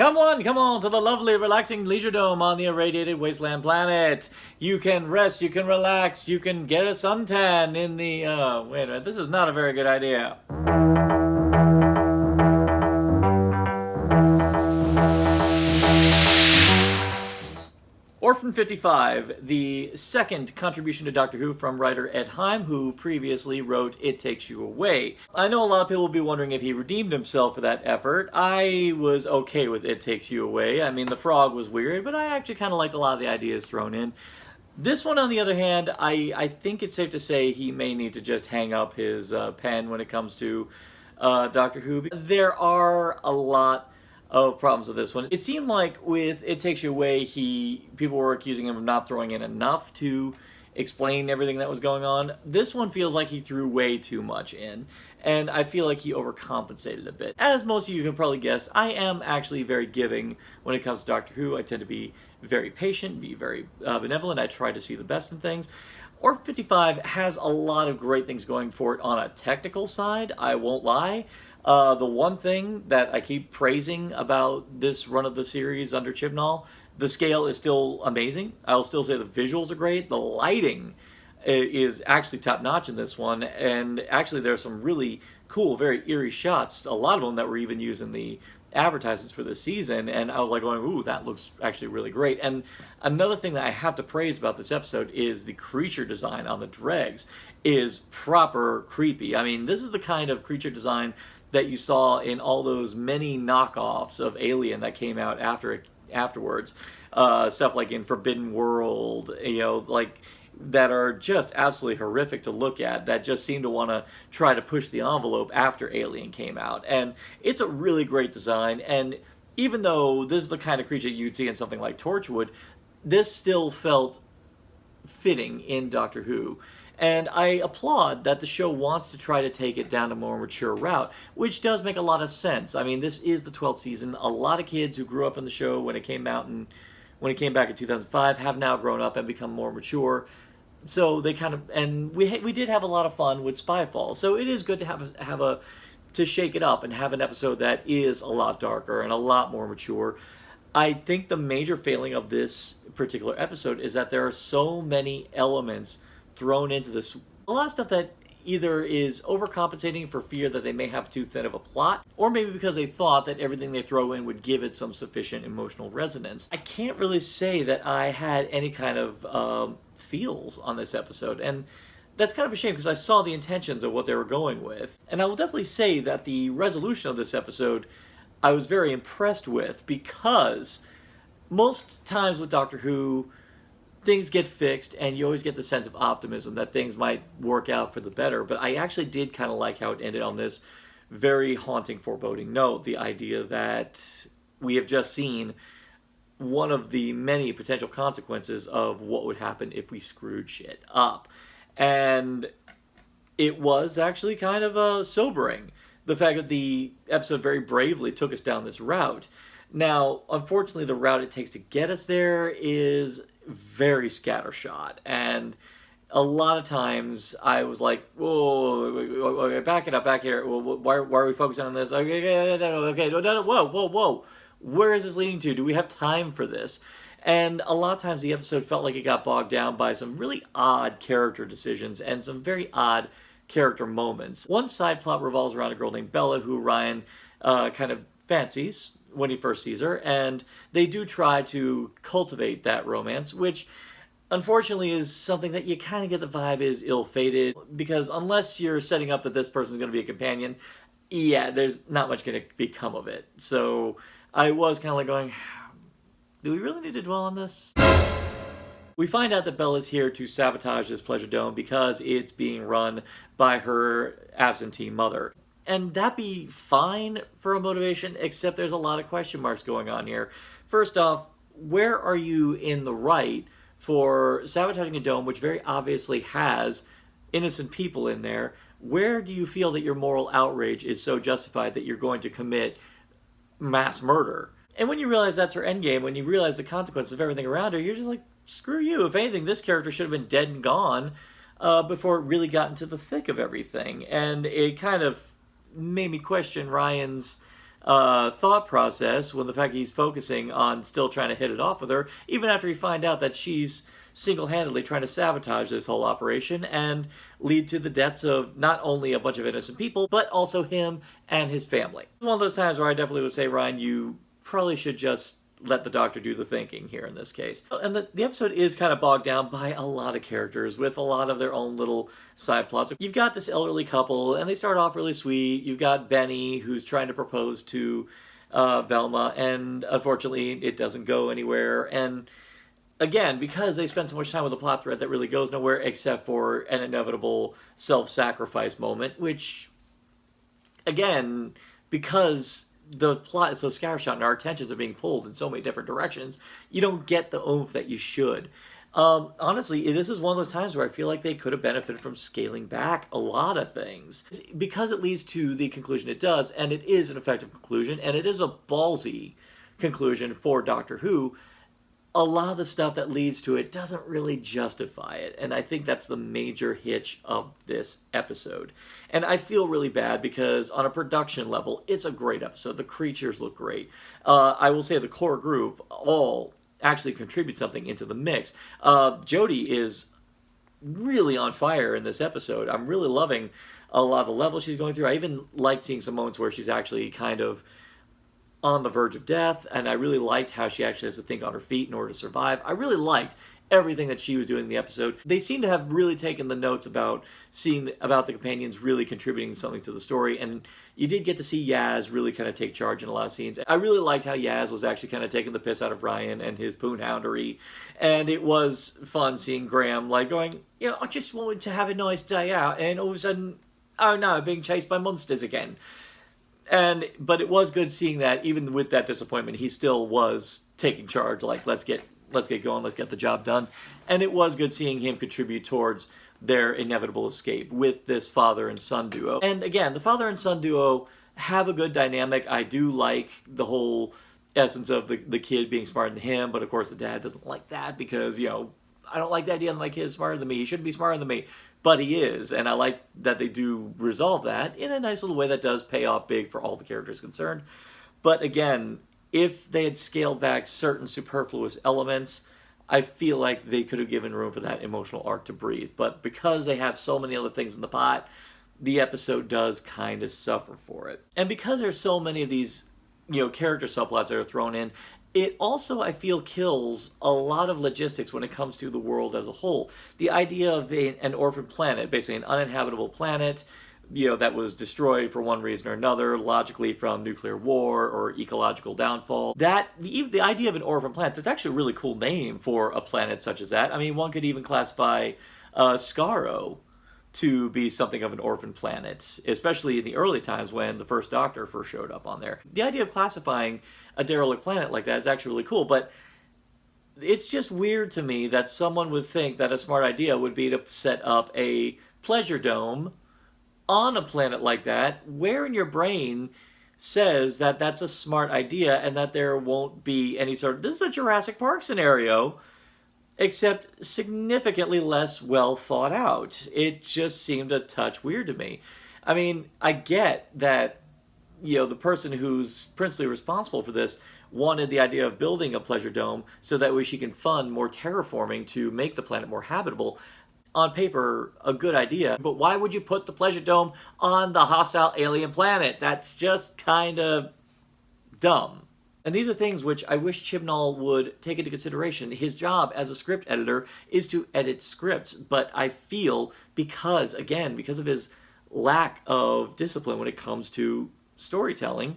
Come on to the lovely, relaxing Leisure Dome on the irradiated wasteland planet. You can rest, you can relax, you can get a suntan in the, wait a minute, this is not a very good idea. Orphan 55, the second contribution to Doctor Who from writer Ed Heim, who previously wrote It Takes You Away. I know a lot of people will be wondering if he redeemed himself for that effort. I was okay with It Takes You Away. I mean, the frog was weird, but I actually kind of liked a lot of the ideas thrown in. This one, on the other hand, I think it's safe to say he may need to just hang up his pen when it comes to Doctor Who. There are a lot of problems with this one. It seemed like with It Takes You Away, people were accusing him of not throwing in enough to explain everything that was going on. This one feels like he threw way too much in, and I feel like he overcompensated a bit. As most of you can probably guess, I am actually very giving when it comes to Doctor Who. I tend to be very patient, be very benevolent. I try to see the best in things. Orphan 55 has a lot of great things going for it on a technical side, I won't lie. The one thing that I keep praising about this run of the series under Chibnall, the scale is still amazing. I'll still say the visuals are great. The lighting is actually top-notch in this one, and actually there's some really cool, very eerie shots, a lot of them that were even used in the advertisements for this season, and I was like going, ooh, that looks actually really great. And another thing that I have to praise about this episode is the creature design on the dregs is proper creepy. I mean, this is the kind of creature design that you saw in all those many knockoffs of Alien that came out afterwards. Stuff like in Forbidden World, like that are just absolutely horrific to look at, that just seem to want to try to push the envelope after Alien came out. And it's a really great design, and even though this is the kind of creature you'd see in something like Torchwood, this still felt fitting in Doctor Who. And I applaud that the show wants to try to take it down a more mature route, which does make a lot of sense. I mean, this is the 12th season. A lot of kids who grew up in the show when it came out and when it came back in 2005 have now grown up and become more mature. So they kind of, and we did have a lot of fun with Spyfall. So it is good to to shake it up and have an episode that is a lot darker and a lot more mature. I think the major failing of this particular episode is that there are so many elements thrown into this. A lot of stuff that either is overcompensating for fear that they may have too thin of a plot, or maybe because they thought that everything they throw in would give it some sufficient emotional resonance. I can't really say that I had any kind of feels on this episode, and that's kind of a shame because I saw the intentions of what they were going with. And I will definitely say that the resolution of this episode I was very impressed with, because most times with Doctor Who, things get fixed and you always get the sense of optimism that things might work out for the better. But I actually did kind of like how it ended on this very haunting, foreboding note. The idea that we have just seen one of the many potential consequences of what would happen if we screwed shit up. And it was actually kind of sobering, the fact that the episode very bravely took us down this route. Now, unfortunately, the route it takes to get us there is very scattershot, and a lot of times I was like, whoa, back it up, back here. Why are we focusing on this? Okay, whoa. Where is this leading to? Do we have time for this? And a lot of times the episode felt like it got bogged down by some really odd character decisions and some very odd character moments. One side plot revolves around a girl named Bella, who Ryan kind of fancies when he first sees her, and they do try to cultivate that romance, which unfortunately is something that you kind of get the vibe is ill-fated, because unless you're setting up that this person's going to be a companion, yeah, there's not much going to become of it. So I was kind of like going, do we really need to dwell on this? We find out that Bella's here to sabotage this Pleasure Dome because it's being run by her absentee mother. And that'd be fine for a motivation, except there's a lot of question marks going on here. First off, where are you in the right for sabotaging a dome which very obviously has innocent people in there? Where do you feel that your moral outrage is so justified that you're going to commit mass murder? And when you realize that's her endgame, when you realize the consequences of everything around her, you're just like, screw you. If anything, this character should have been dead and gone before it really got into the thick of everything. And it kind of made me question Ryan's thought process when the fact he's focusing on still trying to hit it off with her, even after he find out that she's single-handedly trying to sabotage this whole operation and lead to the deaths of not only a bunch of innocent people, but also him and his family. It's one of those times where I definitely would say, Ryan, you probably should just let the Doctor do the thinking here in this case. And the episode is kind of bogged down by a lot of characters with a lot of their own little side plots. You've got this elderly couple, and they start off really sweet. You've got Benny, who's trying to propose to Velma, and unfortunately it doesn't go anywhere. And again, because they spend so much time with a plot thread that really goes nowhere except for an inevitable self-sacrifice moment, which, again, because the plot is so scattershot and our attentions are being pulled in so many different directions, you don't get the oomph that you should. Honestly, this is one of those times where I feel like they could have benefited from scaling back a lot of things. Because it leads to the conclusion it does, and it is an effective conclusion, and it is a ballsy conclusion for Doctor Who, a lot of the stuff that leads to it doesn't really justify it. And I think that's the major hitch of this episode. And I feel really bad because on a production level, it's a great episode. The creatures look great. I will say the core group all actually contribute something into the mix. Jodie is really on fire in this episode. I'm really loving a lot of the levels she's going through. I even like seeing some moments where she's actually kind of on the verge of death, and I really liked how she actually has to think on her feet in order to survive. I really liked everything that she was doing in the episode. They seem to have really taken the notes about seeing about the companions really contributing something to the story, and you did get to see Yaz really kind of take charge in a lot of scenes. I really liked how Yaz was actually kind of taking the piss out of Ryan and his poonhoundery, and it was fun seeing Graham like going, I just wanted to have a nice day out, and all of a sudden, oh no, being chased by monsters again. But it was good seeing that even with that disappointment, he still was taking charge. Like, let's get going, let's get the job done. And it was good seeing him contribute towards their inevitable escape with this father and son duo. And again, the father and son duo have a good dynamic. I do like the whole essence of the kid being smarter than him, but of course the dad doesn't like that because, I don't like the idea that my kid is smarter than me. He shouldn't be smarter than me. But he is, and I like that they do resolve that in a nice little way that does pay off big for all the characters concerned. But again, if they had scaled back certain superfluous elements, I feel like they could have given room for that emotional arc to breathe. But because they have so many other things in the pot, the episode does kind of suffer for it. And because there's so many of these, character subplots that are thrown in, it also, I feel, kills a lot of logistics when it comes to the world as a whole. The idea of an orphan planet, basically an uninhabitable planet, that was destroyed for one reason or another, logically from nuclear war or ecological downfall. The idea of an orphan planet is actually a really cool name for a planet such as that. I mean, one could even classify Skaro to be something of an orphan planet, especially in the early times when the first Doctor first showed up on there. The idea of classifying a derelict planet like that is actually really cool, but it's just weird to me that someone would think that a smart idea would be to set up a pleasure dome on a planet like that. Where in your brain says that that's a smart idea and that there won't be any sort of... This is a Jurassic Park scenario, except significantly less well thought out. It just seemed a touch weird to me. I mean, I get that, the person who's principally responsible for this wanted the idea of building a pleasure dome so that way she can fund more terraforming to make the planet more habitable. On paper, a good idea, but why would you put the pleasure dome on the hostile alien planet? That's just kind of dumb. And these are things which I wish Chibnall would take into consideration. His job as a script editor is to edit scripts, but I feel because of his lack of discipline when it comes to storytelling,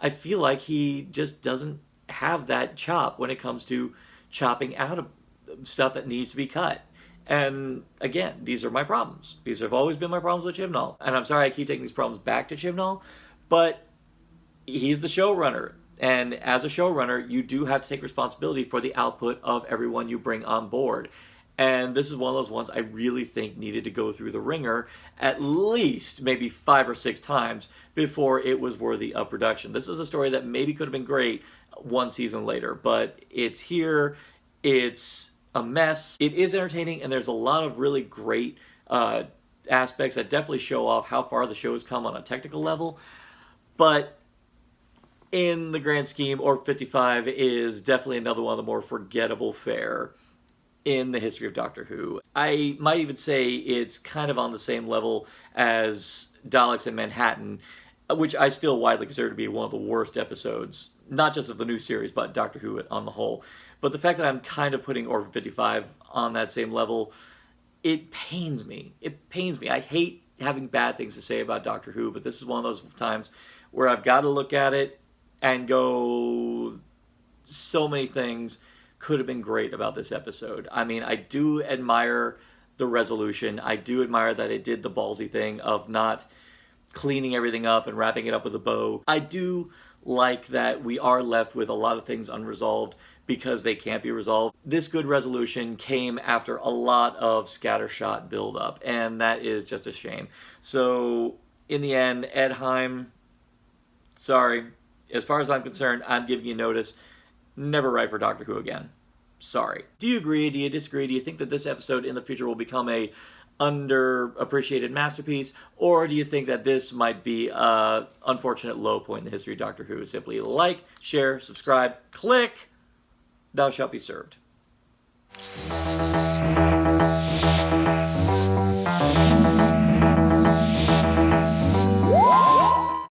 I feel like he just doesn't have that chop when it comes to chopping out of stuff that needs to be cut. And again, these are my problems. These have always been my problems with Chibnall. And I'm sorry I keep taking these problems back to Chibnall, but he's the showrunner. And as a showrunner, you do have to take responsibility for the output of everyone you bring on board. And this is one of those ones I really think needed to go through the ringer at least maybe 5 or 6 times before it was worthy of production. This is a story that maybe could have been great one season later, but it's here, it's a mess. It is entertaining, and there's a lot of really great aspects that definitely show off how far the show has come on a technical level. But in the grand scheme, Orphan 55 is definitely another one of the more forgettable fare in the history of Doctor Who. I might even say it's kind of on the same level as Daleks in Manhattan, which I still widely consider to be one of the worst episodes, not just of the new series, but Doctor Who on the whole. But the fact that I'm kind of putting Orphan 55 on that same level, it pains me. It pains me. I hate having bad things to say about Doctor Who, but this is one of those times where I've got to look at it and go, so many things could have been great about this episode. I mean, I do admire the resolution. I do admire that it did the ballsy thing of not cleaning everything up and wrapping it up with a bow. I do like that we are left with a lot of things unresolved because they can't be resolved. This good resolution came after a lot of scattershot buildup, and that is just a shame. So, in the end, Ed Heim, sorry. As far as I'm concerned, I'm giving you notice. Never write for Doctor Who again. Sorry. Do you agree? Do you disagree? Do you think that this episode in the future will become a underappreciated masterpiece? Or do you think that this might be an unfortunate low point in the history of Doctor Who? Simply like, share, subscribe, click. Thou shalt be served.